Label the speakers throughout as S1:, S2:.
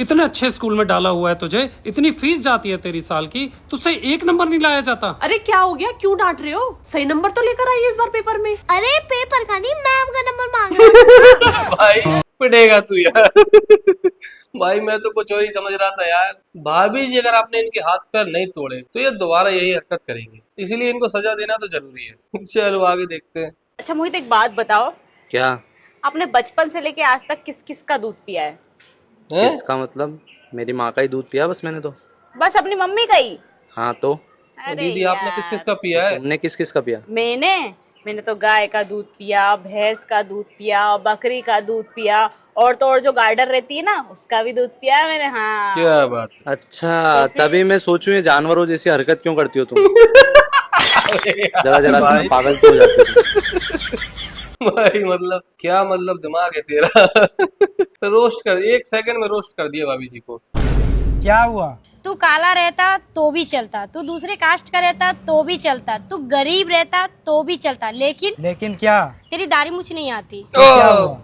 S1: इतने अच्छे स्कूल में डाला हुआ है तुझे, इतनी फीस जाती है तेरी साल की, तुझसे 1 नंबर नहीं लाया जाता।
S2: अरे क्या हो गया, क्यों डांट रहे हो? सही नंबर तो लेकर आइए इस बार पेपर में।
S3: अरे पेपर का नहीं, मैम का नंबर मांग रहा था।
S4: भाई पिटेगा तू यार। भाई मैं तो कुछ और ही समझ रहा था यार। भाभी जी अगर आपने इनके हाथ पैर नहीं तोड़े तो ये दोबारा यही हरकत करेंगे, इसीलिए इनको सजा देना तो जरूरी है। चलो आगे देखते हैं।
S5: अच्छा मोहित, एक बात बताओ,
S6: क्या?
S5: आपने बचपन से लेके आज तक किस किस का दूध पिया है?
S6: किसका मतलब? मेरी माँ का ही दूध पिया बस मैंने तो।
S5: बस अपनी मम्मी का ही?
S6: हाँ तो
S5: अरे
S4: दीदी आपने किस किस
S5: यार,
S4: का पिया है?
S6: तुमने किस किस का पिया?
S5: मैंने तो गाय का दूध पिया, भैंस का दूध पिया, बकरी का दूध पिया, और तो और जो गार्डन रहती है ना उसका भी दूध पिया है मैंने। हाँ
S4: क्या बात है।
S6: अच्छा, तभी मैं सोचूं ये जानवरों जैसी हरकत क्यों करती हो तुम। जरा जरा से मैं पागल क्यों हो जाती हूँ।
S4: भाई मतलब क्या मतलब दिमाग है तेरा। रोस्ट कर, 1 सेकंड में रोस्ट कर दिया भाभी जी को।
S7: क्या हुआ?
S3: तू काला रहता तो भी चलता, तू दूसरे कास्ट का रहता तो भी चलता, तू गरीब रहता तो भी चलता,
S7: लेकिन क्या?
S3: तेरी दाढ़ी मूछ नहीं आती।
S7: क्या हुआ?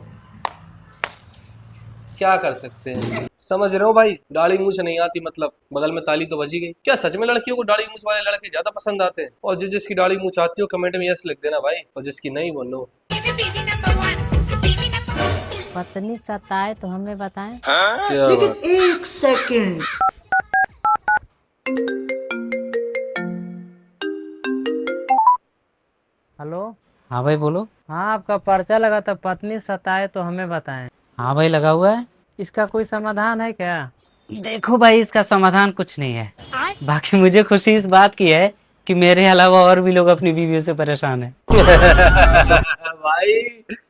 S4: क्या कर सकते हैं, समझ रहे हो भाई। दाढ़ी मूछ नहीं आती मतलब बगल में ताली तो बजी गई। क्या सच में लड़कियों को दाढ़ी मूछ वाले लड़के ज्यादा पसंद आते हैं? और जिसकी दाढ़ी मूछ आती हो कमेंट में यस लिख देना भाई, और जिसकी नहीं वो नो।
S8: पत्नी सताए तो हमें बताएं।
S4: क्या बात।
S2: 1 सेकंड।
S7: हेलो। हाँ भाई बोलो। हाँ आपका पर्चा लगा था, पत्नी सताए तो हमें बताएं। हाँ भाई लगा हुआ है। इसका कोई समाधान है क्या? देखो भाई, इसका समाधान कुछ नहीं है। बाकी मुझे खुशी इस बात की है कि मेरे अलावा और भी लोग अपनी बीवियों से परेशान हैं।
S4: भाई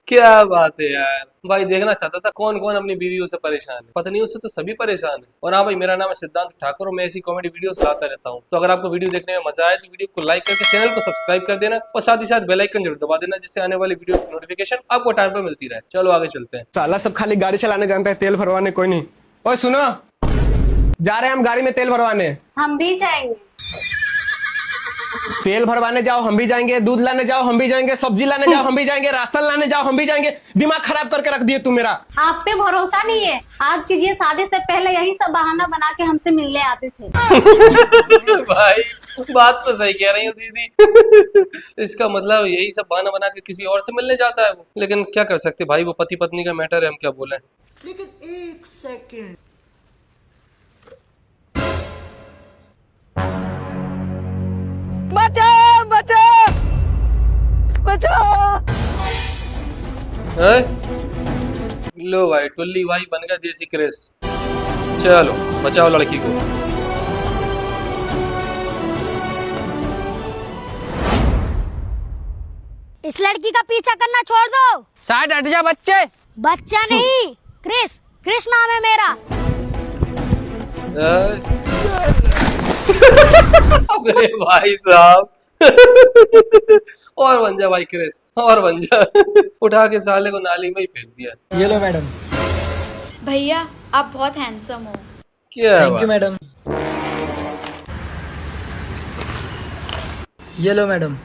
S4: क्या बात है यार। भाई देखना चाहता था कौन कौन अपनी बीवियों से परेशान है। पत्नियों से तो सभी परेशान है। और हाँ भाई, मेरा नाम है सिद्धांत ठाकुर और मैं ऐसी कॉमेडी वीडियोस लाता रहता हूँ। तो अगर आपको वीडियो देखने में मजा आए तो वीडियो को लाइक करके चैनल को सब्सक्राइब कर देना, और साथ ही साथ बेल आइकन जरूर दबा देना, जिससे आने वाली वीडियोस की नोटिफिकेशन आपको टाइम पर मिलती रहे। चलो आगे चलते हैं।
S9: साला सब खाली गाड़ी चलाने जानता है, तेल भरवाने कोई नहीं। ओए सुनो, जा रहे हैं हम गाड़ी में तेल भरवाने।
S3: हम भी जाएंगे।
S9: तेल भरवाने जाओ हम भी जाएंगे, दूध लाने जाओ हम भी जाएंगे, सब्जी लाने जाओ हम भी जाएंगे, राशन लाने जाओ हम भी जाएंगे। दिमाग खराब करके रख दिए तू मेरा।
S3: आप पे भरोसा नहीं है। आप कीजिए, शादी से पहले यही सब बहाना बना के हमसे मिलने आते थे।
S4: भाई बात तो सही कह रही हो दीदी। इसका मतलब यही सब बहाना बना के किसी और से मिलने जाता है वो। लेकिन क्या कर सकते भाई, वो पति पत्नी का मैटर है, हम क्या बोले।
S2: लेकिन 1 सेकंड। बचाओ बचाओ बचाओ।
S4: लो भाई, टुल्ली भाई बन गया देसी क्रेज। चलो बचाओ लड़की को।
S3: इस लड़की का पीछा करना छोड़ दो।
S7: साइड हट जा बच्चे।
S3: बच्चा नहीं, क्रिस नाम है मेरा।
S4: अरे भाई साहब। और बन जा भाई क्रेज, और बन जा। उठा के साले को नाली में ही फेंक दिया।
S7: ये लो मैडम।
S3: भैया आप बहुत हैंडसम हो।
S4: क्या
S7: थैंक यू मैडम। ये लो मैडम।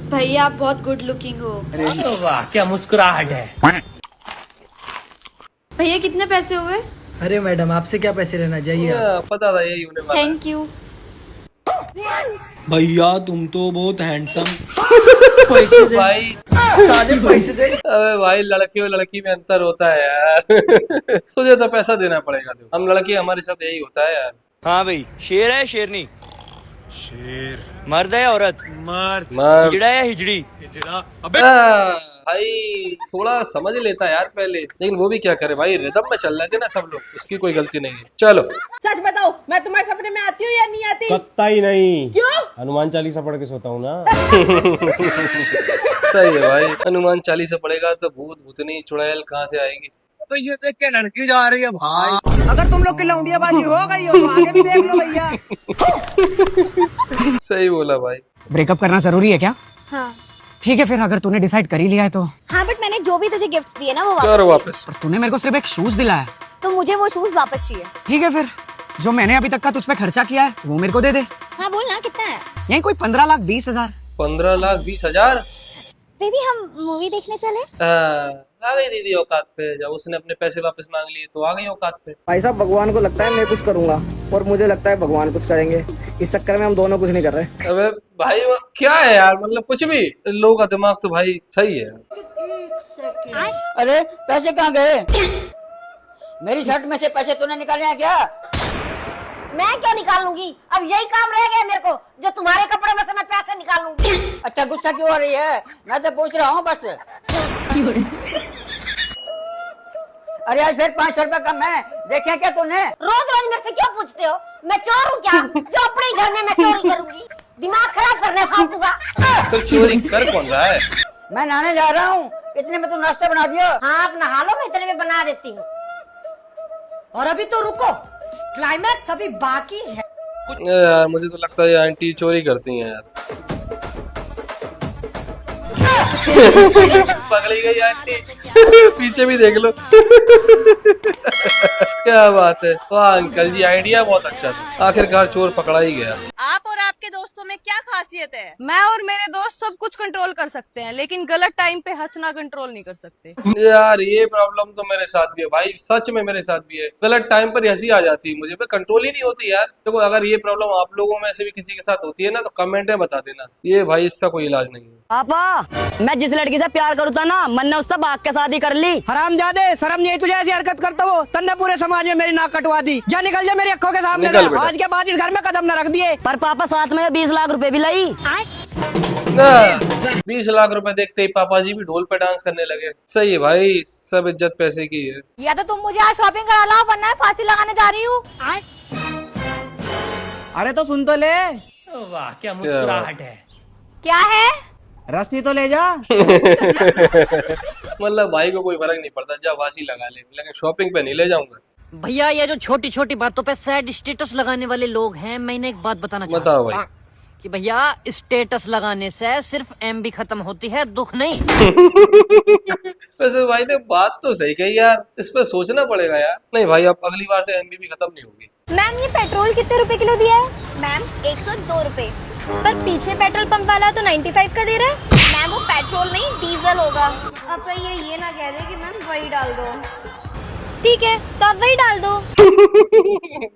S3: भैया आप बहुत गुड लुकिंग हो।
S7: वाह क्या मुस्कुराहट है।
S3: भैया कितने पैसे हुए?
S7: अरे मैडम आपसे क्या पैसे लेना, जाइए।
S4: पता था यही होने वाला है।
S3: Thank you.
S7: भैया तुम तो बहुत हैंडसम। पैसे दे
S4: भाई
S7: साले, पैसे दे।
S4: अबे भाई, लड़की और लड़की में अंतर होता है यार। तुझे तो पैसा देना पड़ेगा। हम लड़की, हमारे साथ यही होता है यार।
S10: हाँ भाई, शेर है शेरनी? शेर। मर्द है औरत?
S4: मर्द।
S10: हिजड़ा है हिजड़ी?
S4: भाई थोड़ा समझ लेता यार पहले, लेकिन वो भी क्या करे भाई, रिदम में चल रहे थे ना सब लोग, उसकी कोई गलती नहीं है। चलो
S2: सच बताओ, मैं तुम्हारे सपने में आती हूँ या नहीं आती?
S9: कत्ता ही नहीं।
S2: क्यों?
S9: हनुमान चालीसा पढ़ के सोता हूँ ना।
S4: सही है भाई, हनुमान चालीसा पड़ेगा तो भूत भूतनी चुड़ैल कहाँ से आएंगी।
S10: तो ये देख के लड़की जा रही है भाई।
S2: अगर तुम लोग की लौंडियाबाजी हो गई हो तो आगे भी देख लो भैया।
S4: सही बोला भाई।
S7: ब्रेकअप करना जरूरी है क्या?
S3: हाँ
S7: ठीक है फिर, अगर तूने डिसाइड कर ही लिया है तो।
S3: हाँ, बट मैंने जो भी तुझे गिफ्ट दिए ना वो
S4: करो वापस।
S7: पर तूने मेरे को सिर्फ एक शूज दिलाया,
S3: तो मुझे वो शूज वापस चाहिए।
S7: ठीक है फिर, जो मैंने अभी तक का तुझ पे खर्चा किया है वो मेरे को दे दे।
S3: हाँ बोल ना, कितना है?
S7: यही कोई 15,20,000।
S4: 15,20,000?
S3: बेबी हम मूवी देखने चले?
S4: आ गई दीदी औकात पे। जब उसने अपने पैसे वापस मांग लिए तो आ गई औकात पे।
S9: भाई साहब भगवान को लगता है मैं कुछ करूंगा और मुझे लगता है भगवान कुछ करेंगे, इस चक्कर में हम दोनों कुछ नहीं कर रहे।
S4: अबे भाई वो क्या है यार, मतलब कुछ भी, लोगों का दिमाग तो भाई सही है।
S10: अरे पैसे कहाँ गए? मेरी शर्ट में से पैसे तूने निकाले हैं क्या?
S3: मैं क्यों निकालूंगी? अब यही काम रह गया मेरे को, जो तुम्हारे कपड़े में से मैं पैसे निकालूंगी।
S10: अच्छा गुस्सा क्यों हो रही है? मैं तो पूछ रहा हूँ बस। अरे आज फिर 500 रुपए कम है, देखे क्या तूने?
S3: रोज रोज मेरे से क्यों पूछते हो? मैं चोर हूँ क्या जो अपने ही घर में मैं चोरी करूंगी? दिमाग खराब करने फालतू का।
S4: तो चोरी कर कौन रहा है?
S10: मैं नहाने जा रहा हूँ, इतने में तू नाश्ता बना दियो।
S3: हाँ आप नहा लो, मैं इतने में बना देती हूँ।
S2: और अभी तो रुको, क्लाइमैक्स अभी बाकी है।
S4: यार मुझे तो लगता है आंटी चोरी करती हैं यार। पकड़ी गई आंटी। पीछे भी देख लो। क्या बात है, वाह अंकल जी आइडिया बहुत अच्छा था, आखिरकार चोर पकड़ा ही गया।
S5: आप और आपके दोस्तों में क्या खासियत है?
S2: मैं और मेरे दोस्त सब कुछ कंट्रोल कर सकते हैं, लेकिन गलत टाइम पे हंसना कंट्रोल नहीं कर सकते।
S4: यार ये प्रॉब्लम तो मेरे साथ भी है भाई, सच में मेरे साथ भी है। गलत टाइम पर हंसी आ जाती है मुझे, कंट्रोल ही नहीं होती यार। देखो अगर ये प्रॉब्लम आप लोगों में से भी किसी के साथ होती है ना तो कमेंट में बता देना, ये भाई इसका कोई इलाज नहीं है।
S10: पापा मैं जिस लड़की से प्यार करता ना, मन ने उससे भाग के शादी कर ली।
S9: हरामजादे, शर्म नहीं तुझे ऐसी हरकत करता हो? तन्ने पूरे समाज में मेरी नाक कटवा दी। जा निकल जा मेरी आंखों के सामने
S4: निकल
S9: से।
S4: बेटा।
S9: आज के बाद इस घर में कदम न रख दिए।
S10: पर पापा साथ में 20 लाख रुपए भी लाई।
S4: ना 20 लाख रुपए देखते ही पापा जी भी ढोल पे डांस करने लगे। सही है भाई, सब इज्जत पैसे की है।
S3: या तो तुम मुझे आज शॉपिंग करा लाओ, वरना मैं फांसी लगाने जा रही हूँ।
S9: अरे तो सुन तो ले,
S1: वाह क्या मुस्कुराहट है।
S3: क्या है?
S9: रस्सी तो ले जा।
S4: मतलब भाई को कोई फर्क नहीं पड़ता, जा फांसी लगा ले, लेकिन शॉपिंग पे नहीं ले जाऊंगा।
S7: भैया ये जो छोटी छोटी बातों पे सैड स्टेटस लगाने वाले लोग हैं, मैंने एक बात बताना चाहता
S4: बताओ
S7: हूँ
S4: भाई।
S7: कि भैया स्टेटस लगाने से सिर्फ MB खत्म होती है, दुख नहीं।
S4: वैसे भाई ने बात तो सही कही यार, इस पे सोचना पड़ेगा यार। नहीं भाई अब अगली बार से MB भी खत्म नहीं होगी।
S3: मैम ये पेट्रोल कितने रुपए किलो दिया है? मैम 102 रुपए। पर पीछे पेट्रोल पंप वाला तो 95 का दे रहा है। मैम वो पेट्रोल नहीं डीजल होगा। अब कहीं ये ना कह दे कि मैम वही डाल दो। ठीक है तो आप वही डाल दो।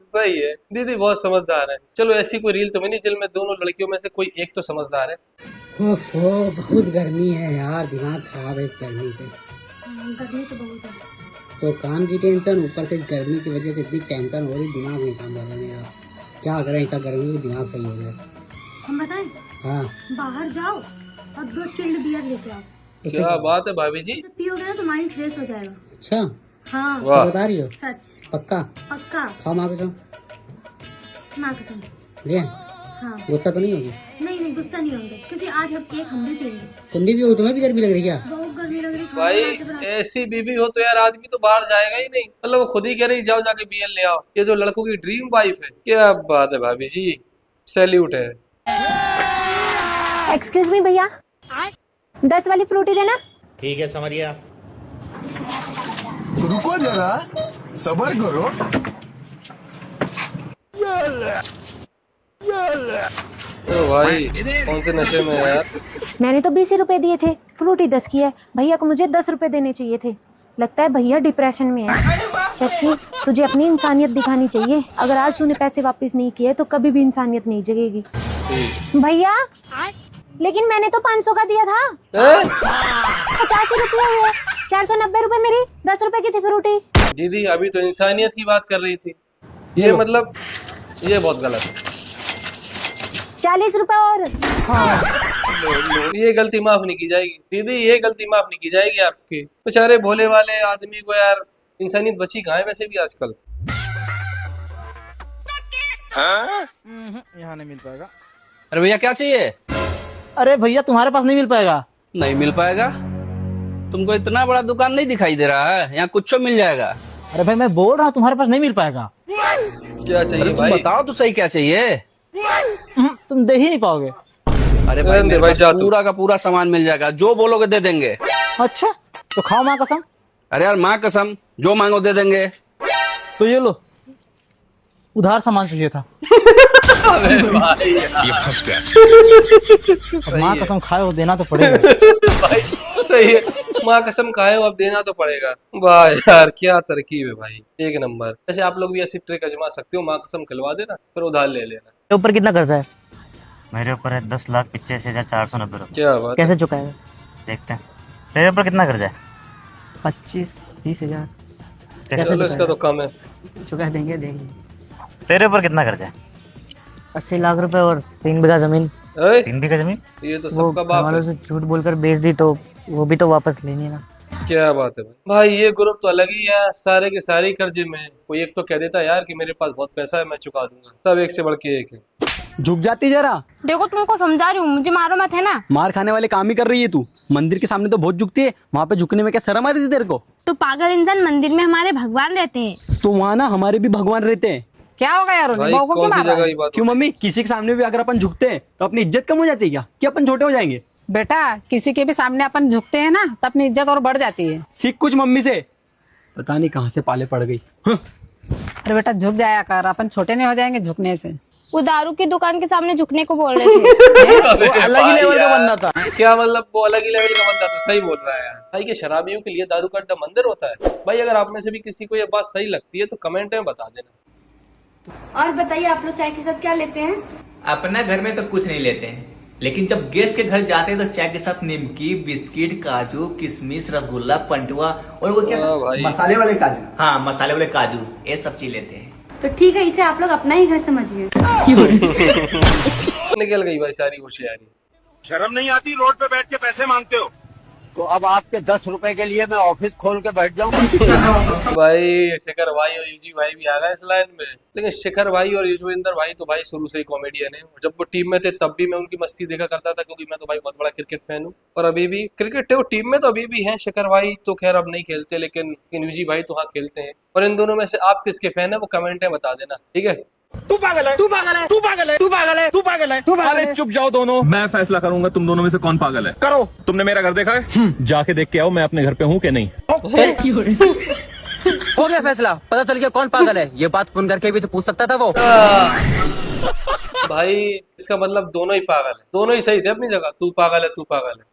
S4: सही है, दीदी बहुत समझदार है। चलो ऐसी कोई रील तो नहीं जिनमें दोनों लड़कियों में से कोई एक तो समझदार है।
S7: ओहो बहुत गर्मी है यार, दिमाग खराब है इस गर्मी से।
S3: गर्मी तो बहुत है।
S7: तो काम की टेंशन, ऊपर से गर्मी की वजह से इतनी टेंशन हो रही, दिमाग नहीं काम कर रहा मेरा। क्या करें इतना गर्मी में दिमाग सही हो जाए।
S3: हम बताएं?
S7: हाँ
S3: बाहर जाओ और 2 चिल्ड बियर लेके आओ।
S4: क्या बात है भाभी जी।
S3: जब पियोगे ना तो माइंड फ्रेश हो जाएगा।
S7: अच्छा
S3: हाँ
S4: वाह।
S7: बता रही हो?
S3: सच
S7: पक्का?
S3: पक्का
S7: खाओ माँ कसम।
S3: माँ कसम।
S7: ले
S3: हाँ
S7: गुस्सा तो नहीं होगी?
S3: नहीं नहीं गुस्सा नहीं होंगे, क्योंकि आज हम केक हम भी पियेंगे।
S7: तुम भी हो, तुम्हें भी गर्मी लग रही है क्या?
S3: बहुत गर्मी लग रही है।
S4: भाई ऐसी बीवी हो तो यार आदमी तो बाहर जाएगा ही नहीं। मतलब वो खुद ही कह रही जाओ जाके बियर ले आओ। ये जो लड़कों की ड्रीम वाइफ है, क्या बात है भाभी जी, सैल्यूट है।
S3: एक्सक्यूज मी भैया, 10 वाली फ्रूटी देना।
S9: ठीक है समझिए।
S11: रुको जरा, सबर करो।
S4: तो भाई कौन से नशे में है यार।
S3: मैंने तो 20 रुपए दिए थे, फ्रूटी 10 की है। भैया को मुझे 10 रुपए देने चाहिए थे। लगता है भैया डिप्रेशन में है। शशि तुझे अपनी इंसानियत दिखानी चाहिए। अगर आज तूने पैसे वापस नहीं किए तो कभी भी इंसानियत नहीं जगेगी। भैया लेकिन मैंने तो 500 का दिया था। 85 रुपये हुए, 490 रुपए मेरी 10 रुपए की थी फ्रूटी।
S4: दीदी अभी तो इंसानियत की बात कर रही थी, ये मतलब ये बहुत गलत है।
S3: 40 रुपए और।
S4: ये गलती माफ नहीं की जाएगी दीदी, ये गलती माफ नहीं की जाएगी आपकी। बेचारे भोले वाले आदमी को यार इंसानियत बची कहाँ है वैसे भी आजकल।
S9: यहाँ नहीं मिल पाएगा।
S10: अरे भैया क्या चाहिए?
S9: अरे भैया तुम्हारे पास नहीं मिल पाएगा।
S10: नहीं मिल पाएगा? तुमको इतना बड़ा दुकान नहीं दिखाई दे रहा है? यहाँ कुछ मिल जाएगा।
S9: अरे भाई मैं बोल रहा हूँ तुम्हारे पास नहीं मिल पाएगा।
S4: क्या चाहिए
S10: तुम
S4: भाई?
S10: बताओ तो सही क्या चाहिए।
S9: तुम दे ही नहीं पाओगे।
S10: अरे भाई मेरे पास पूरा का पूरा सामान मिल जाएगा, जो बोलोगे दे देंगे।
S9: अच्छा तो खाओ माँ कसम।
S10: अरे यार माँ कसम, जो मांगो दे देंगे।
S9: तो ये लो, उधार सामान चाहिए था।
S4: अबे भाई
S9: माँ कसम खाए वो देना तो पड़ेगा।
S4: भाई सही है, माँ कसम खाए हो, अब देना तो पड़ेगा। वाह यार क्या तरकीब है भाई, एक नंबर। ऐसे आप लोग भी ऐसी ट्रिक आजमा सकते हो, माँ कसम खिलवा देना फिर उधार ले लेना।
S12: मेरे ऊपर कितना कर्जा है?
S13: मेरे ऊपर है 10,85,490
S4: क्या बात
S12: कैसे चुकाएगा?
S13: देखते हैं। तेरे ऊपर कितना कर्जा है?
S12: 25-30 हजार।
S4: चलो इसका तो कम है,
S12: चुका देंगे देंगे।
S13: तेरे ऊपर कितना कर्जा है?
S12: 80 लाख रुपए और 3 बीघा जमीन।
S13: 3 बीघा जमीन?
S4: ये तो
S12: वो
S4: सबका बाप
S12: वालों
S4: है।
S12: से झूठ बोलकर बेच दी तो वो भी तो वापस लेनी है ना।
S4: क्या बात है भाई, ये ग्रुप तो अलग ही है, सारे के सारे कर्जे में। कोई एक तो कह देता यार कि मेरे पास बहुत पैसा है मैं चुका दूंगा, तब एक से बढ़ के एक है।
S14: झुक जाती जरा।
S2: देखो तुमको समझा रही हूँ, मुझे मारो मत, है ना।
S14: मार खाने वाले काम ही कर रही है तू। मंदिर के सामने तो बहुत झुकती है, वहाँ पे झुकने में क्या शर्म आ रही थी तेरे को?
S2: तो पागल इंसान, मंदिर में हमारे भगवान रहते हैं।
S14: तो वहाँ ना हमारे भी भगवान रहते हैं।
S2: क्या होगा यार,
S4: भाई कौन सी जगह की बात?
S14: क्यों मम्मी, किसी के सामने भी अगर अपन झुकते हैं तो अपनी इज्जत कम हो जाती है क्या? कि अपन छोटे हो जाएंगे?
S15: बेटा किसी के भी सामने अपन झुकते हैं ना तो अपनी इज्जत और बढ़ जाती है।
S14: सीख कुछ मम्मी से, पता नहीं कहाँ से पाले पड़ गई।
S15: अरे बेटा झुक जाया कर, अपन छोटे नहीं हो जाएंगे झुकने से।
S2: वो दारू की दुकान के सामने झुकने को बोल रहे थे।
S14: वो अलग ही लेवल का बंदा था।
S4: क्या मतलब, वो अलग ही लेवल का बंदा था, सही बोल रहा है यार। भाई के शराबियों के लिए दारू का अड्डा मंदिर होता है? भाई अगर आप में से भी किसी को ये बात सही लगती है तो कमेंट में बता देना।
S3: और बताइए आप लोग चाय के साथ क्या लेते हैं?
S16: अपना घर में तो कुछ नहीं लेते हैं, लेकिन जब गेस्ट के घर जाते हैं तो चाय के साथ निमकी, बिस्किट, काजू, किशमिश, रसगुल्ला, पंटुआ और वो क्या
S14: मसाले वाले काजू।
S16: हाँ मसाले वाले काजू, ये सब चीज लेते हैं।
S3: तो ठीक है, इसे आप लोग अपना ही घर समझिए।
S4: निकल गई भाई सारी होशियारी।
S11: शर्म नहीं आती रोड पे बैठ के पैसे मांगते हो?
S10: तो अब आपके 10 रुपए के लिए मैं ऑफिस खोल के बैठ जाऊँ?
S4: भाई शिखर भाई और यूजी भाई भी आ गए इस लाइन में, लेकिन शिखर भाई और युजवेंद्र भाई तो भाई शुरू से ही कॉमेडियन है। जब वो टीम में थे तब भी मैं उनकी मस्ती देखा करता था, क्योंकि मैं तो भाई बहुत बड़ा क्रिकेट फैन हूँ। और अभी भी क्रिकेट वो टीम में तो अभी भी है। शिखर भाई तो खैर अब नहीं खेलते, लेकिन यूजी भाई तो हाँ खेलते हैं। और इन दोनों में से आप किसके फैन है वो कमेंट में बता देना, ठीक है?
S9: तू पागल है, तू पागल है, तू पागल है, तू पागल है, तू पागल है, तू पागल है।
S11: अरे चुप जाओ दोनों, मैं फैसला करूंगा तुम दोनों में से कौन पागल है।
S9: करो।
S11: तुमने मेरा घर देखा है? जाके देख के आओ मैं अपने घर पे हूँ कि नहीं।
S10: हो गया फैसला, पता चल गया कौन पागल है। ये बात फोन करके भी तो पूछ सकता था वो।
S4: भाई इसका मतलब दोनों ही पागल है, दोनों ही सही थे अपनी जगह। तू पागल है, तू पागल है।